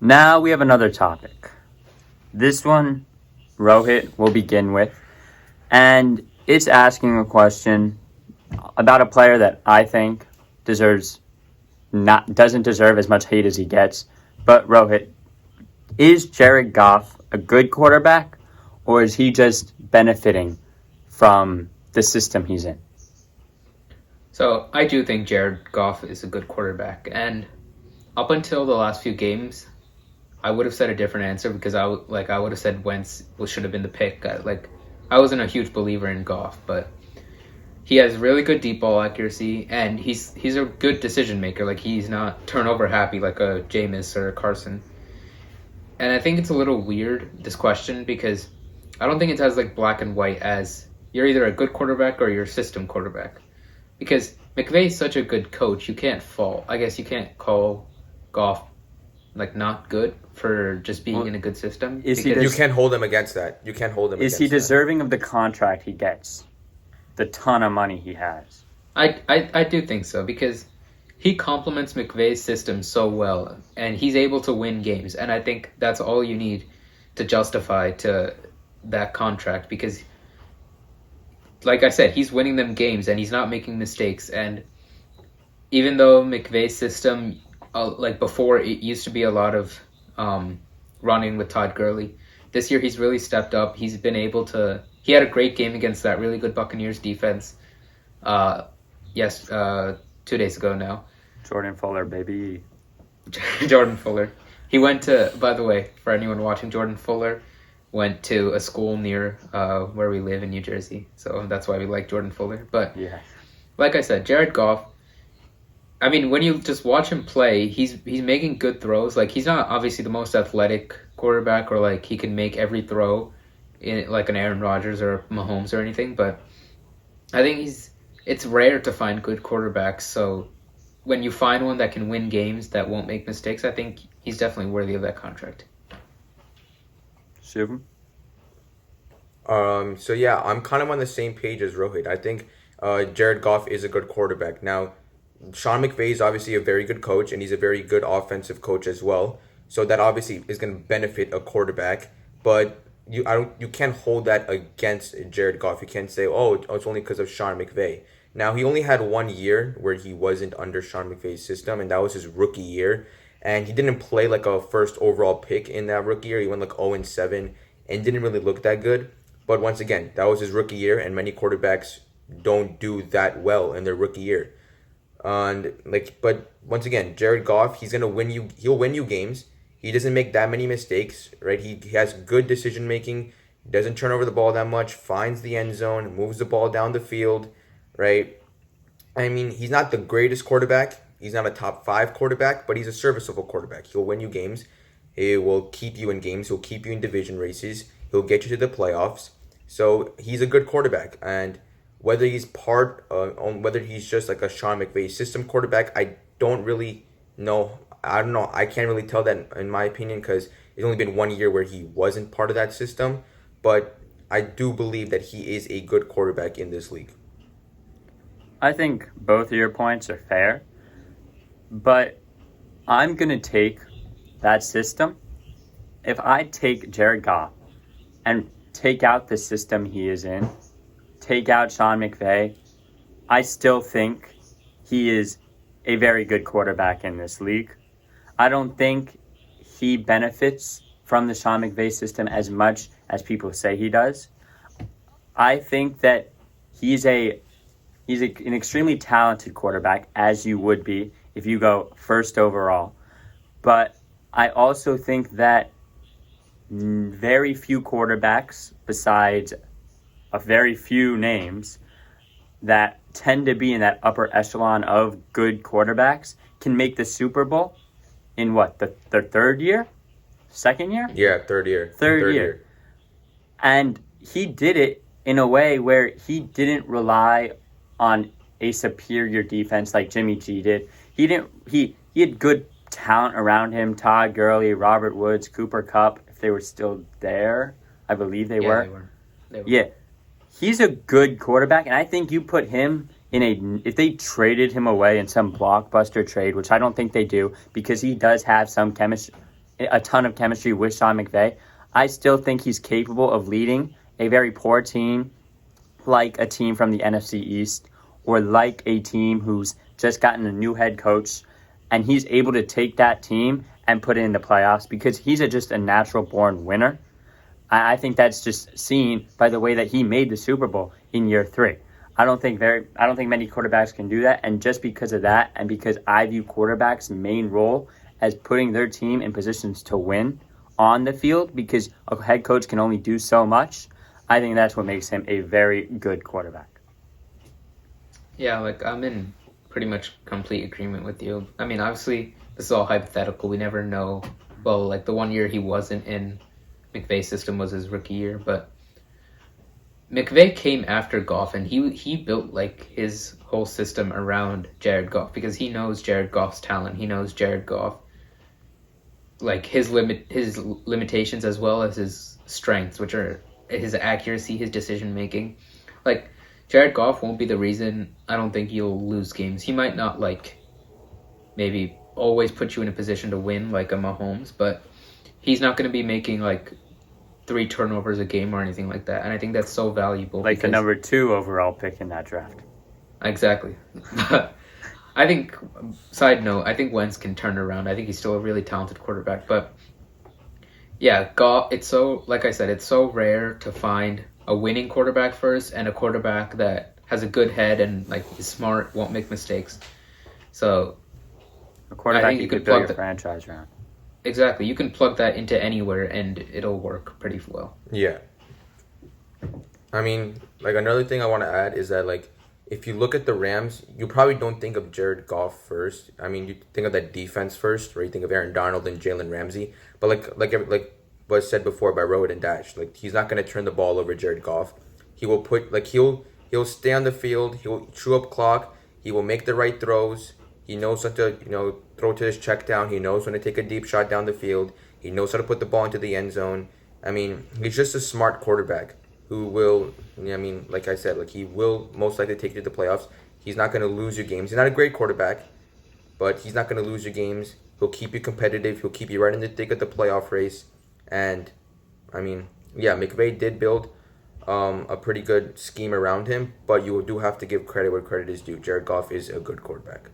Now we have another topic. This one, Rohit will begin with. And it's asking a question about a player that I think doesn't deserve as much hate as he gets. But Rohit, is Jared Goff a good quarterback, or is he just benefiting from the system he's in? So I do think Jared Goff is a good quarterback, and up until the last few games, I would have said a different answer because I would have said Wentz should have been the pick. I wasn't a huge believer in Goff, but he has really good deep ball accuracy, and he's a good decision maker. Like, he's not turnover happy like a Jameis or a Carson. And I think it's a little weird, this question, because I don't think it's as like black and white as you're either a good quarterback or you're a system quarterback. Because McVay's such a good coach, you can't fault. I guess you can't call Goff like not good for just being in a good system. You can't hold him against that. Is he deserving of the contract he gets? The ton of money he has? I do think so, because he complements McVay's system so well, and he's able to win games. And I think that's all you need to justify to that contract, because like I said, he's winning them games and he's not making mistakes. And even though McVay's system, like before, it used to be a lot of running with Todd Gurley. This year he's really stepped up. He's been able to. He had a great game against that really good Buccaneers defense. 2 days ago now. Jordan Fuller, baby. Jordan Fuller. He went to. By the way, for anyone watching, Jordan Fuller went to a school near where we live in New Jersey. So that's why we like Jordan Fuller. But yeah, like I said, Jared Goff, I mean, when you just watch him play, he's making good throws. Like, he's not obviously the most athletic quarterback, or like he can make every throw in like an Aaron Rodgers or Mahomes or anything, but I think it's rare to find good quarterbacks. So when you find one that can win games, that won't make mistakes, I think he's definitely worthy of that contract. Shivam? So yeah, I'm kind of on the same page as Rohit. I think Jared Goff is a good quarterback. Now, Sean McVay is obviously a very good coach, and he's a very good offensive coach as well. So that obviously is going to benefit a quarterback. But you can't hold that against Jared Goff. You can't say, oh, it's only because of Sean McVay. Now, he only had 1 year where he wasn't under Sean McVay's system, and that was his rookie year. And he didn't play like a first overall pick in that rookie year. He went like 0-7 and didn't really look that good. But once again, that was his rookie year, and many quarterbacks don't do that well in their rookie year. But once again, Jared Goff, he'll win you games. He doesn't make that many mistakes, right? He has good decision making, doesn't turn over the ball that much, finds the end zone, moves the ball down the field, right? I mean, he's not the greatest quarterback. He's not a top 5 quarterback, but he's a serviceable quarterback. He'll win you games. He will keep you in games. He'll keep you in division races. He'll get you to the playoffs. So he's a good quarterback. And whether he's whether he's just like a Sean McVay system quarterback, I don't really know. I don't know. I can't really tell that in my opinion, because it's only been 1 year where he wasn't part of that system. But I do believe that he is a good quarterback in this league. I think both of your points are fair, but I'm going to take that system. If I take Jared Goff and take out the system he is in, take out Sean McVay, I still think he is a very good quarterback in this league. I don't think he benefits from the Sean McVay system as much as people say he does. I think that he's an extremely talented quarterback, as you would be if you go first overall. But I also think that very few quarterbacks, besides a very few names that tend to be in that upper echelon of good quarterbacks, can make the Super Bowl in the third year? Second year? Yeah, third year. Third year. And he did it in a way where he didn't rely on a superior defense like Jimmy G did. He had good talent around him. Todd Gurley, Robert Woods, Cooper Kupp, if they were still there. I believe they were. They were. Yeah. He's a good quarterback, and I think you put him if they traded him away in some blockbuster trade, which I don't think they do, because he does have some chemistry. a ton of chemistry with Sean McVay, I still think he's capable of leading a very poor team, like a team from the NFC East, or like a team who's just gotten a new head coach, and he's able to take that team and put it in the playoffs because he's just a natural-born winner. I think that's just seen by the way that he made the Super Bowl in year 3. I don't think many quarterbacks can do that, and just because of that, and because I view quarterbacks' main role as putting their team in positions to win on the field, because a head coach can only do so much, I think that's what makes him a very good quarterback. Yeah, like I'm in pretty much complete agreement with you. I mean, obviously, this is all hypothetical. We never know. Well, like the one year he wasn't in McVay's system was his rookie year, but McVay came after Goff, and he built like his whole system around Jared Goff because he knows Jared Goff's talent. He knows Jared Goff, like his limitations as well as his strengths, which are his accuracy, his decision making. Like Jared Goff won't be the reason I don't think you'll lose games. He might not like maybe always put you in a position to win like a Mahomes, but he's not going to be making like 3 turnovers a game or anything like that. And I think that's so valuable. Like the number 2 overall pick in that draft. Exactly. But I think, side note, I think Wentz can turn around. I think he's still a really talented quarterback. But yeah, Goff, it's so, like I said, it's so rare to find a winning quarterback first and a quarterback that has a good head and like is smart, won't make mistakes. So a quarterback you could build your franchise around. Exactly. You can plug that into anywhere and it'll work pretty well. Yeah. I mean, like another thing I want to add is that like if you look at the Rams, you probably don't think of Jared Goff first. I mean, you think of that defense first, or you think of Aaron Donald and Jalen Ramsey. But like was said before by Rohit and Dash, like he's not going to turn the ball over Jared Goff. He will put like he'll stay on the field. He'll chew up clock. He will make the right throws. He knows when to throw to his check down. He knows when to take a deep shot down the field. He knows how to put the ball into the end zone. I mean, he's just a smart quarterback who will, I mean, like I said, like he will most likely take you to the playoffs. He's not going to lose your games. He's not a great quarterback, but he's not going to lose your games. He'll keep you competitive. He'll keep you right in the thick of the playoff race. And, I mean, yeah, McVay did build a pretty good scheme around him, but you do have to give credit where credit is due. Jared Goff is a good quarterback.